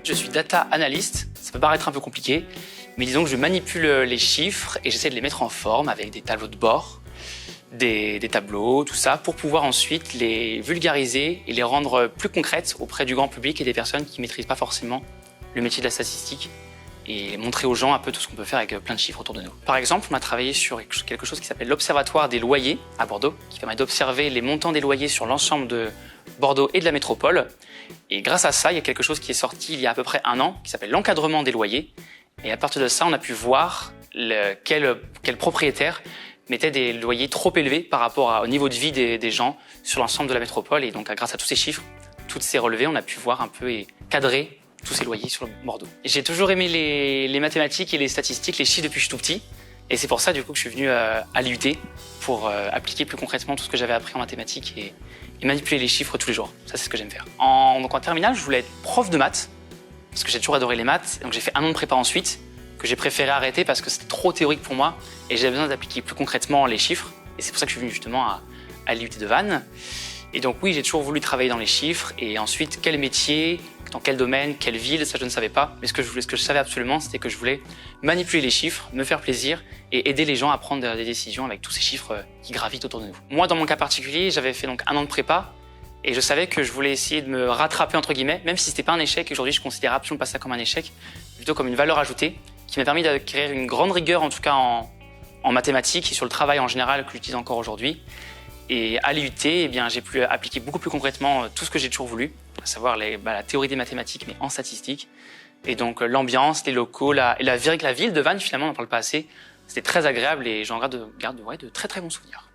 Je suis data analyst, ça peut paraître un peu compliqué, mais disons que je manipule les chiffres et j'essaie de les mettre en forme avec des tableaux de bord, des tableaux, tout ça, pour pouvoir ensuite les vulgariser et les rendre plus concrètes auprès du grand public et des personnes qui ne maîtrisent pas forcément le métier de la statistique et montrer aux gens un peu tout ce qu'on peut faire avec plein de chiffres autour de nous. Par exemple, on a travaillé sur quelque chose qui s'appelle l'Observatoire des loyers à Bordeaux, qui permet d'observer les montants des loyers sur l'ensemble de Bordeaux et de la métropole. Et grâce à ça, il y a quelque chose qui est sorti il y a à peu près un an, qui s'appelle l'encadrement des loyers. Et à partir de ça, on a pu voir quel propriétaire mettait des loyers trop élevés par rapport au niveau de vie des gens sur l'ensemble de la métropole. Et donc, grâce à tous ces chiffres, toutes ces relevés, on a pu voir un peu et cadrer tous ces loyers sur Bordeaux. J'ai toujours aimé les mathématiques et les statistiques, les chiffres depuis que je suis tout petit. Et c'est pour ça, du coup, que je suis venu à l'IUT pour appliquer plus concrètement tout ce que j'avais appris en mathématiques et manipuler les chiffres tous les jours. Ça, c'est ce que j'aime faire. Donc en terminale, je voulais être prof de maths, parce que j'ai toujours adoré les maths. Donc j'ai fait un an de prépa ensuite, que j'ai préféré arrêter parce que c'était trop théorique pour moi et j'avais besoin d'appliquer plus concrètement les chiffres. Et c'est pour ça que je suis venu justement à l'IUT de Vannes. Et donc oui, j'ai toujours voulu travailler dans les chiffres. Et ensuite, quel métier, dans quel domaine, quelle ville, ça je ne savais pas. Mais ce que je savais absolument, c'était que je voulais manipuler les chiffres, me faire plaisir et aider les gens à prendre des décisions avec tous ces chiffres qui gravitent autour de nous. Moi, dans mon cas particulier, j'avais fait donc un an de prépa et je savais que je voulais essayer de me rattraper entre guillemets, même si c'était pas un échec. Aujourd'hui, je considère absolument pas ça comme un échec, plutôt comme une valeur ajoutée qui m'a permis d'acquérir une grande rigueur, en tout cas en mathématiques et sur le travail en général que j'utilise encore aujourd'hui. Et à l'IUT, eh bien, j'ai pu appliquer beaucoup plus concrètement tout ce que j'ai toujours voulu, à savoir la théorie des mathématiques, mais en statistique. Et donc l'ambiance, les locaux, la ville de Vannes, finalement, on n'en parle pas assez. C'était très agréable et j'en garde de très très bons souvenirs.